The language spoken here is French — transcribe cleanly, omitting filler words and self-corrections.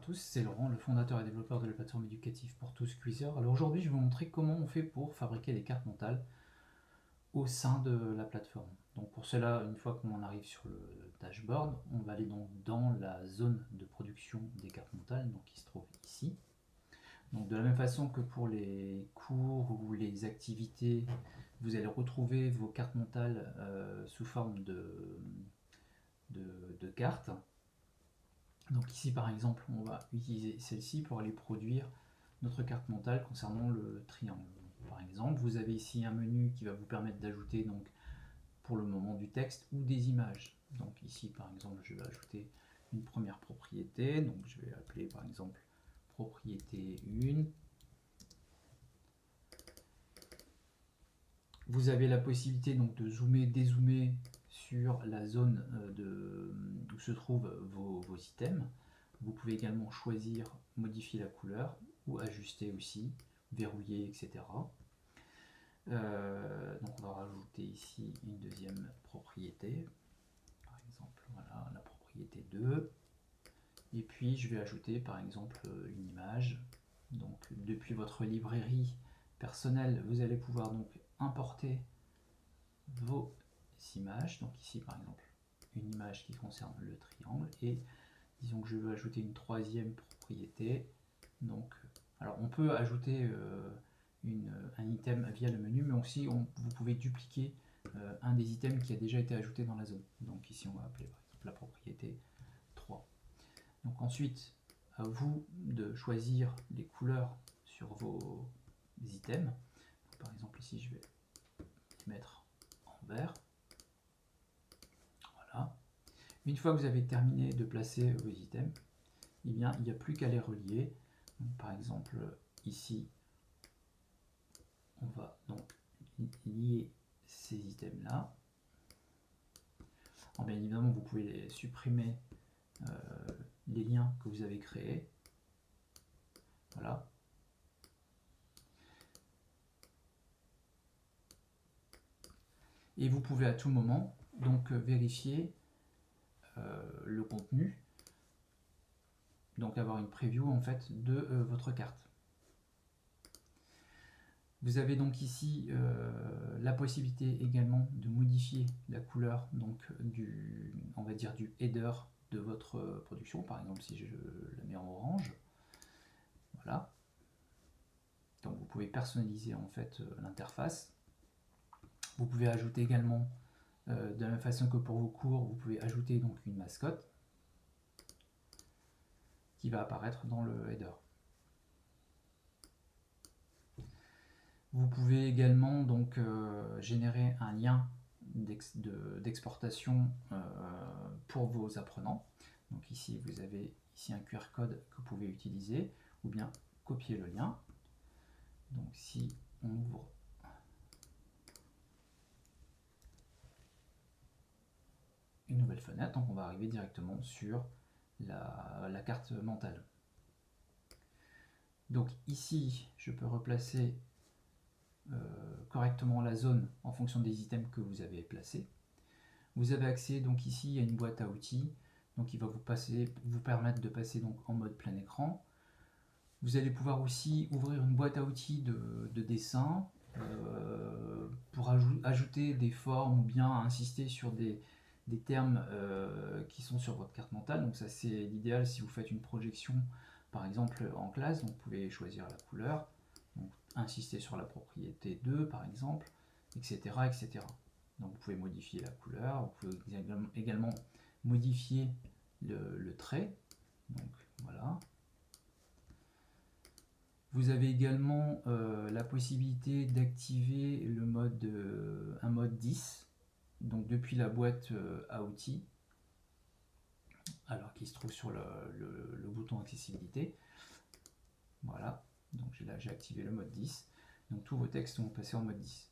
tous, c'est Laurent, le fondateur et développeur de la plateforme éducative pour tous Quizzer. Alors aujourd'hui, je vais vous montrer comment on fait pour fabriquer des cartes mentales au sein de la plateforme. Donc pour cela, une fois qu'on arrive sur le dashboard, on va aller donc dans la zone de production des cartes mentales, donc qui se trouve ici. Donc de la même façon que pour les cours ou les activités, vous allez retrouver vos cartes mentales sous forme de cartes. Donc ici par exemple, on va utiliser celle-ci pour aller produire notre carte mentale concernant le triangle. Par exemple, vous avez ici un menu qui va vous permettre d'ajouter donc pour le moment du texte ou des images. Donc ici par exemple, je vais ajouter une première propriété, donc je vais appeler par exemple propriété 1. Vous avez la possibilité donc de zoomer, dézoomer sur la zone où se trouvent vos items. Vous pouvez également choisir modifier la couleur ou ajuster aussi, verrouiller, etc. Donc on va rajouter ici une deuxième propriété, par exemple voilà la propriété 2. Et puis je vais ajouter par exemple une image. Donc depuis votre librairie personnelle, vous allez pouvoir donc importer vos images. Donc ici par exemple une image qui concerne le triangle, et disons que je veux ajouter une troisième propriété. Donc alors on peut ajouter un item via le menu, mais aussi vous pouvez dupliquer un des items qui a déjà été ajouté dans la zone. Donc ici on va appeler par exemple la propriété 3. Donc ensuite, à vous de choisir les couleurs sur vos items. Par exemple ici je vais mettre en vert. Voilà. Une fois que vous avez terminé de placer vos items, eh bien, il n'y a plus qu'à les relier. Donc, par exemple ici, on va donc lier ces items là. Alors, bien évidemment, vous pouvez supprimer les liens que vous avez créés. Voilà. Et vous pouvez à tout moment donc vérifier le contenu, donc avoir une preview en fait de votre carte. Vous avez donc ici la possibilité également de modifier la couleur donc on va dire du header de votre production. Par exemple si je la mets en orange, voilà. Donc vous pouvez personnaliser en fait l'interface. Vous pouvez ajouter également de la même façon que pour vos cours, vous pouvez ajouter donc une mascotte qui va apparaître dans le header. Vous pouvez également donc générer un lien d'exportation pour vos apprenants. Donc ici vous avez ici un QR code que vous pouvez utiliser, ou bien copier le lien. Donc si on ouvre une nouvelle fenêtre, donc on va arriver directement sur la carte mentale. Donc ici je peux replacer correctement la zone en fonction des items que vous avez placés. Vous avez accès donc ici à une boîte à outils, donc il va vous permettre de passer donc en mode plein écran. Vous allez pouvoir aussi ouvrir une boîte à outils de dessin pour ajouter des formes ou bien insister sur des termes qui sont sur votre carte mentale. Donc ça c'est l'idéal si vous faites une projection par exemple en classe. Donc vous pouvez choisir la couleur, donc insister sur la propriété 2 par exemple, etc., etc. Donc vous pouvez modifier la couleur, vous pouvez également modifier le trait. Donc voilà. Vous avez également la possibilité d'activer le mode, un mode 10, donc depuis la boîte à outils, alors qui se trouve sur le bouton accessibilité. Voilà, donc là j'ai activé le mode 10, donc tous vos textes vont passer en mode 10.